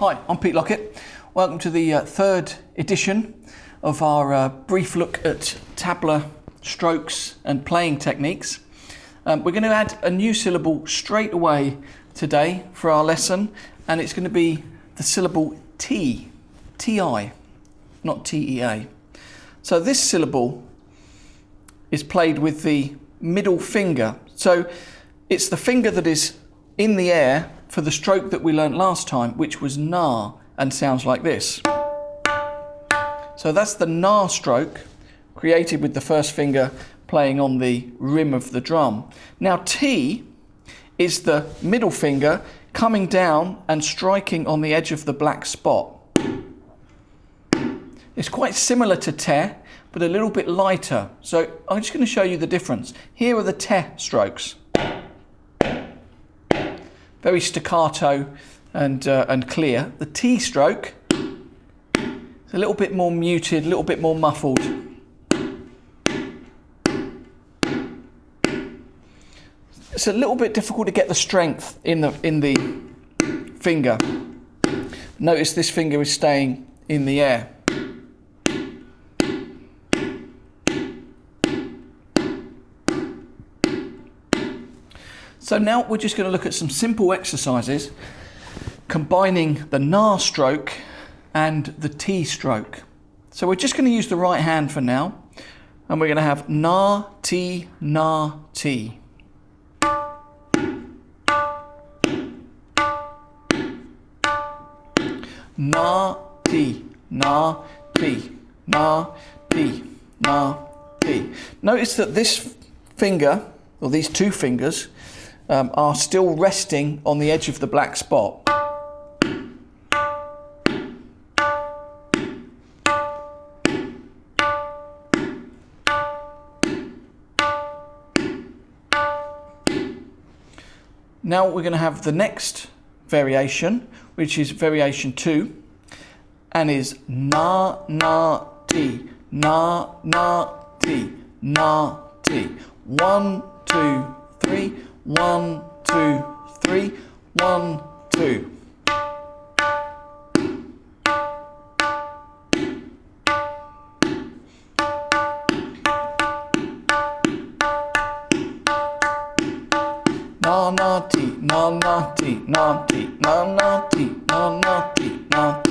Hi, I'm Pete Lockett. Welcome to the third edition of our brief look at Tabla strokes and playing techniques. We're going to add a new syllable straight away today for our lesson, and it's going to be the syllable T, T-I, not T-E-A. So this syllable is played with the middle finger. So it's the finger that is in the air for the stroke that we learnt last time, which was na, and sounds like this. So that's the na stroke, created with the first finger playing on the rim of the drum. Now T is the middle finger coming down and striking on the edge of the black spot. It's quite similar to te, but a little bit lighter. So I'm just going to show you the difference. Here are the te strokes. Very staccato and clear. The T stroke is a little bit more muted, a little bit more muffled. It's a little bit difficult to get the strength in the finger. Notice this finger is staying in the air. So now we're just going to look at some simple exercises combining the na stroke and the T stroke. So we're just going to use the right hand for now, and we're going to have na, T, na, T. Na, T, na, T, na, T, na, T. Notice that this finger, or these two fingers, are still resting on the edge of the black spot. Now we're going to have the next variation, which is variation 2, and is na, na, T, na, na, T, na, T. 1, 2, 3. 1, 2, 3, 1, 2. Na na T, na na T, na T, na na T, na na T, na T.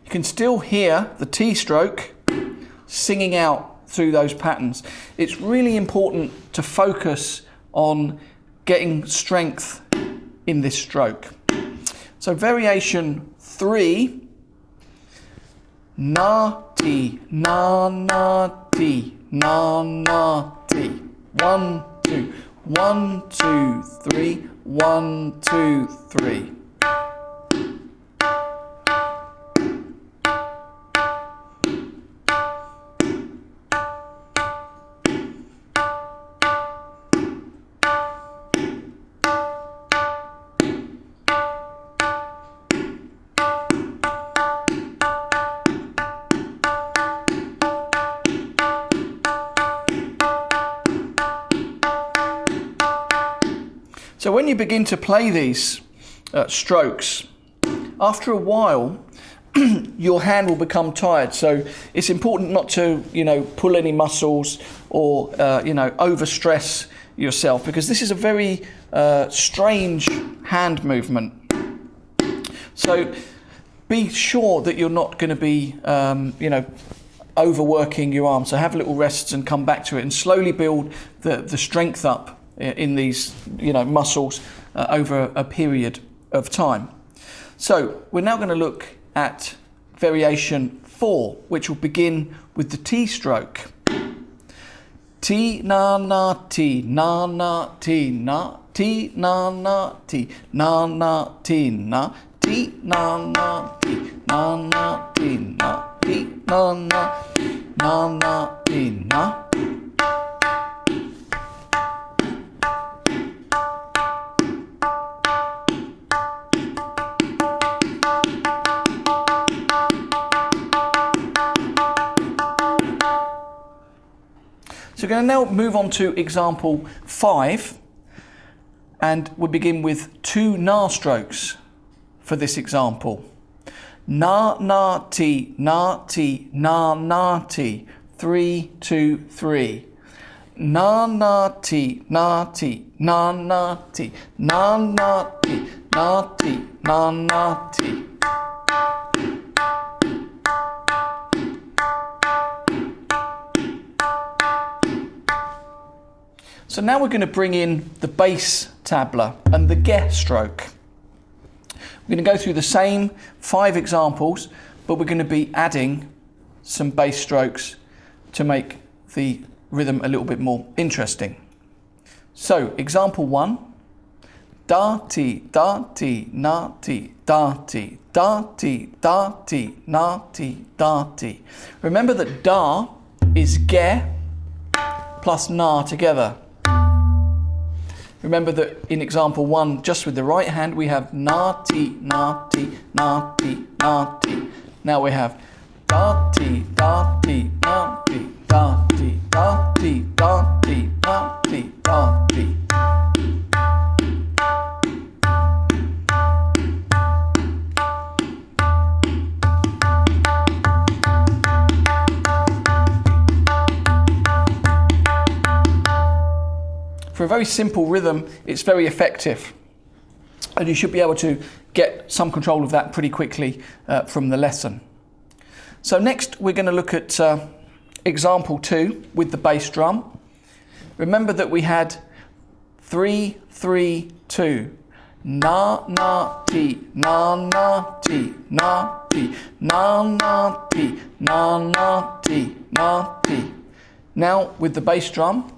You can still hear the T stroke singing out through those patterns. It's really important to focus on getting strength in this stroke. So variation 3, na, T, na, na, T, na, na, T. 1, 2, 1, 2, 3, 1, 2, 3. So when you begin to play these strokes, after a while, your hand will become tired. So it's important not to, pull any muscles or, overstress yourself, because this is a very strange hand movement. So be sure that you're not going to be, overworking your arm. So have little rests and come back to it, and slowly build the strength up in these muscles over a period of time. So we're now going to look at variation 4, which will begin with the T stroke. T na na T na na T na T na na T na na T na T na na T na na T na T na na T na. So we're going to now move on to example 5, and we'll begin with 2 na strokes for this example. Na na ti na ti na na ti 3 2 3. Na na ti na ti na na ti na na ti na ti na na ti. So now we're going to bring in the bass tabla and the ge stroke. We're going to go through the same 5 examples, but we're going to be adding some bass strokes to make the rhythm a little bit more interesting. So example 1, da ti na ti da ti da ti na ti da ti. Remember that da is ge plus na together. Remember that in example 1, just with the right hand, we have na ti na ti na ti na ti. Now we have da ti na ti da ti da ti da ti na ti da ti. For a very simple rhythm, it's very effective, and you should be able to get some control of that pretty quickly from the lesson. So next we're going to look at example 2 with the bass drum. Remember that we had 3 3 2. Na na ti na na ti na ti na na ti na na ti na ti. Now with the bass drum,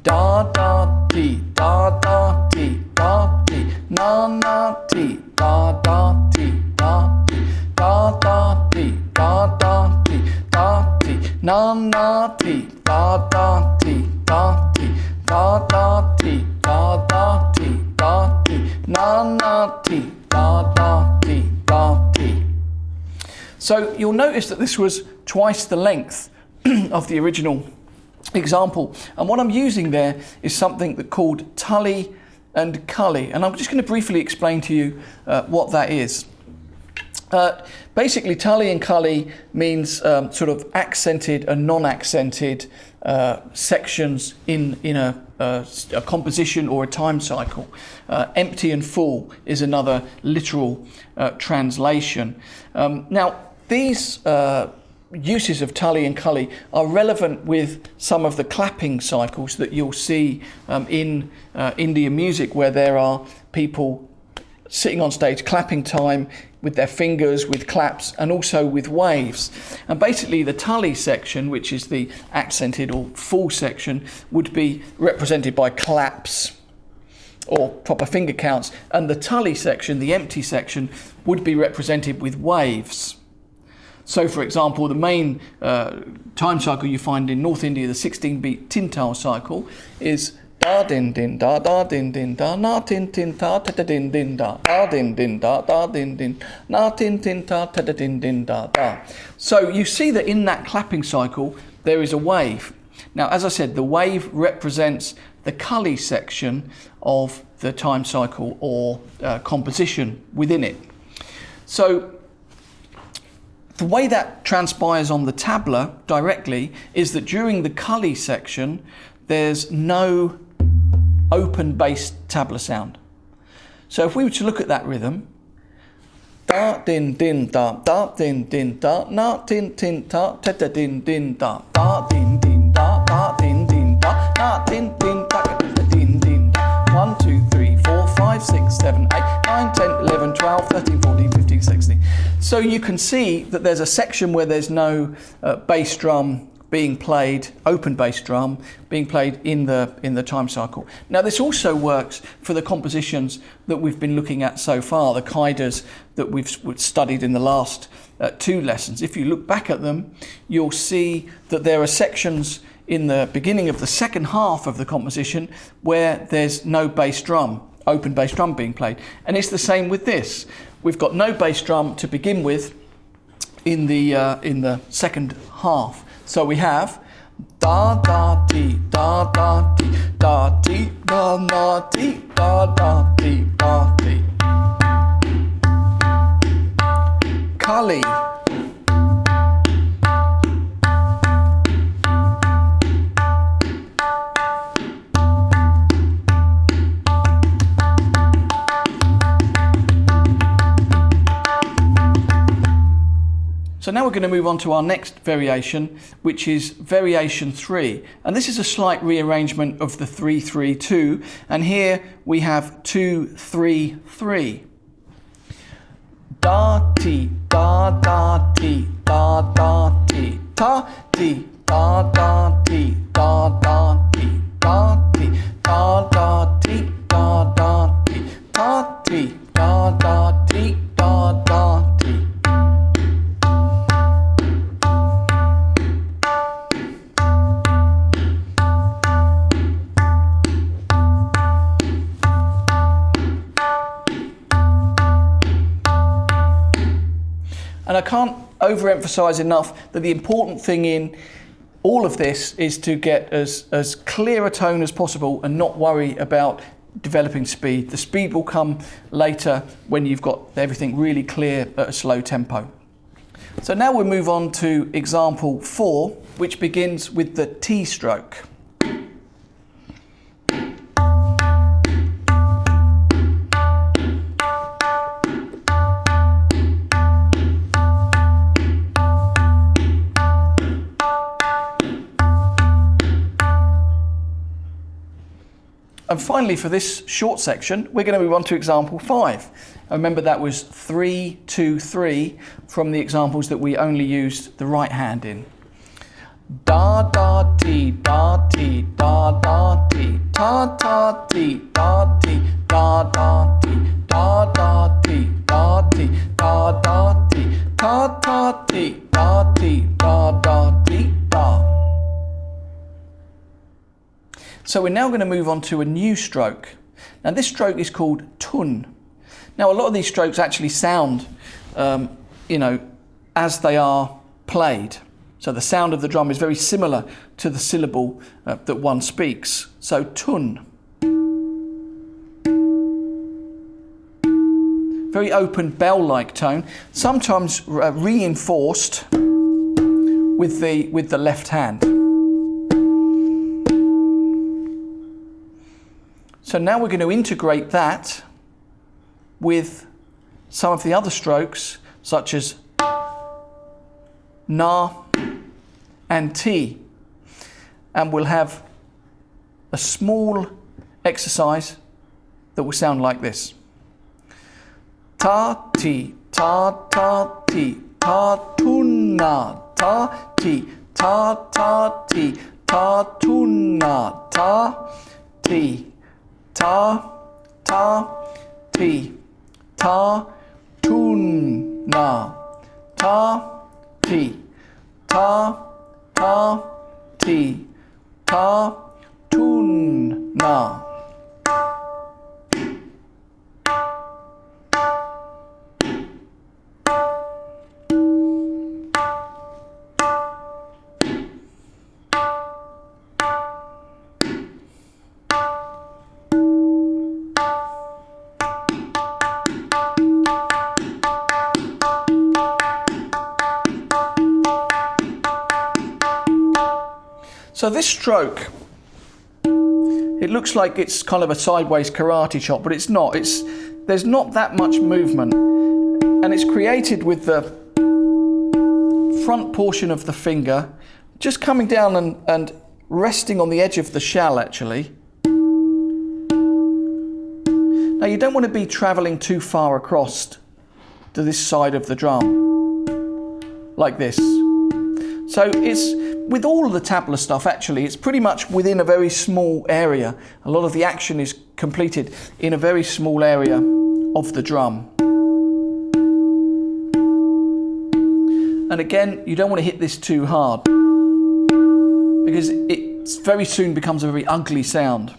da da ti da da ti da ti na na ti da da ti da ti da da ti da da ti da ti na na ti da da ti da ti da da ti da da ti da ti na na ti da da ti da ti. So you'll notice that this was twice the length of the original example, and what I'm using there is something that called tully and cully, and I'm just going to briefly explain to you what that is. Basically, tully and cully means sort of accented and non-accented sections in a composition or a time cycle. Empty and full is another literal translation. Now, these uses of tully and cully are relevant with some of the clapping cycles that you'll see in Indian music, where there are people sitting on stage clapping time with their fingers, with claps, and also with waves. And basically the tully section, which is the accented or full section, would be represented by claps or proper finger counts, and the tully section, the empty section, would be represented with waves. So, for example, the main time cycle you find in North India, the 16-beat tintal cycle, is da din din da da din din da na tin tin ta ta din din da da din din da da din din na tin tin ta ta din din da da. So you see that in that clapping cycle there is a wave. Now, as I said, the wave represents the cully section of the time cycle or composition within it. So the way that transpires on the tabla directly is that during the cully section there's no open bass tabla sound. So if we were to look at that rhythm, da din din da da din din da na tin tin ta ta ta din din da da din din da da din din da na tin tin ta ta din din da. 1 2 3 4 5 6 7 8 9 10 11 12 13 14 15 16. So you can see that there's a section where there's no bass drum being played, open bass drum being played in the time cycle. Now this also works for the compositions that we've been looking at so far, the kaidas that we've studied in the last 2 lessons. If you look back at them, you'll see that there are sections in the beginning of the second half of the composition where there's no bass drum, open bass drum being played. And it's the same with this. We've got no bass drum to begin with in the second half. So we have da da ti, da da ti, da ti, da da ti, da da ti, da ti. Cully. So now we're going to move on to our next variation, which is variation 3. And this is a slight rearrangement of the 3-3-2. And here we have 2-3-3. Da ti, da da ti, da da ti, ta ti, da da ti, da da ti, da ti, da da ti, da da ti, ta ti, da da ti, da da ti. And I can't overemphasize enough that the important thing in all of this is to get as clear a tone as possible and not worry about developing speed. The speed will come later when you've got everything really clear at a slow tempo. So now we'll move on to example 4, which begins with the T stroke. And finally, for this short section, we're going to move on to example 5. And remember, that was 3-2-3 from the examples that we only used the right hand in. Da da ti, da ti, da da ti, ta ta ti, da ti, da da ti, da da ti, da ti, da da ti, ta ta ti, da ti, da da ti, da. So we're now going to move on to a new stroke. Now this stroke is called tun. Now a lot of these strokes actually sound, as they are played. So the sound of the drum is very similar to the syllable that one speaks. So tun. Very open bell-like tone, sometimes reinforced with the left hand. So now we're going to integrate that with some of the other strokes, such as na and ti. And we'll have a small exercise that will sound like this. Ta ti, ta ta ti, ta tun na, ta ti, ta ta ti, ta tun na, ta ti. Ta, ta, ti, ta, tun, na, ta, ti, ta, ta, ti, ta, tun, na. So this stroke, it looks like it's kind of a sideways karate chop, but it's not. There's not that much movement, and it's created with the front portion of the finger just coming down and resting on the edge of the shell, actually. Now you don't want to be traveling too far across to this side of the drum, like this. So it's, with all of the tabla stuff, actually, it's pretty much within a very small area. A lot of the action is completed in a very small area of the drum. And again, you don't want to hit this too hard, because it very soon becomes a very ugly sound.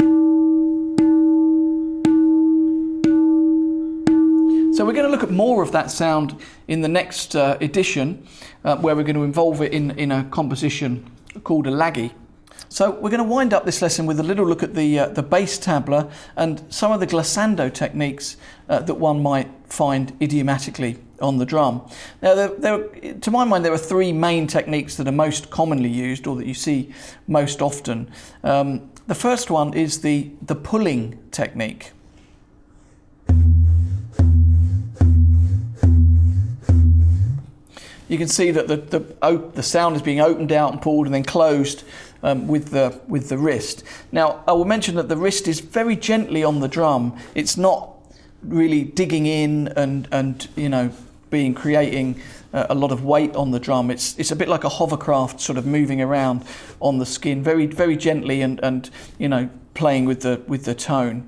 So we're going to look at more of that sound in the next edition, where we're going to involve it in a composition called a laggy. So we're going to wind up this lesson with a little look at the bass tabla and some of the glissando techniques that one might find idiomatically on the drum. Now, to my mind, there are three main techniques that are most commonly used, or that you see most often. The first one is the pulling technique. You can see that the sound is being opened out and pulled and then closed with the wrist. Now, I will mention that the wrist is very gently on the drum. It's not really digging in and creating a lot of weight on the drum. It's a bit like a hovercraft, sort of moving around on the skin, very very gently and playing with the tone.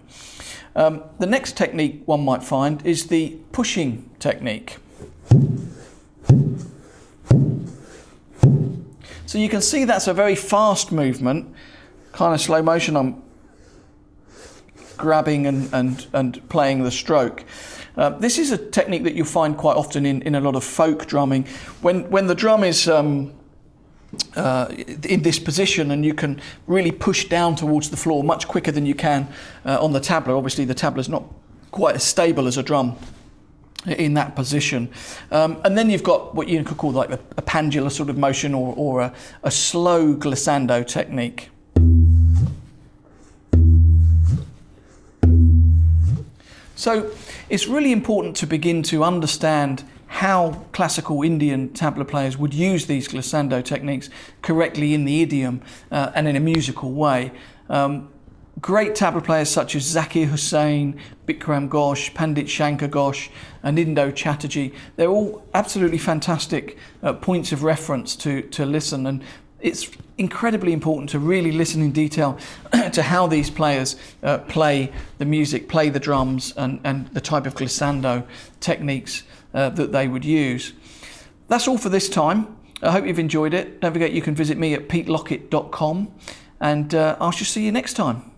The next technique one might find is the pushing technique. So you can see that's a very fast movement, kind of slow motion. I'm grabbing and playing the stroke. This is a technique that you'll find quite often in a lot of folk drumming. When the drum is in this position and you can really push down towards the floor much quicker than you can on the tabla. Obviously the tabla is not quite as stable as a drum in that position. And then you've got what you could call like a pandular sort of motion or a slow glissando technique. So it's really important to begin to understand how classical Indian tabla players would use these glissando techniques correctly in the idiom and in a musical way. Great tabla players such as Zakir Hussain, Bikram Ghosh, Pandit Shankar Ghosh and Indo Chatterjee, they're all absolutely fantastic points of reference to listen, and it's incredibly important to really listen in detail to how these players play the music, play the drums and the type of glissando techniques that they would use. That's all for this time. I hope you've enjoyed it. Don't forget you can visit me at petelockett.com and I shall see you next time.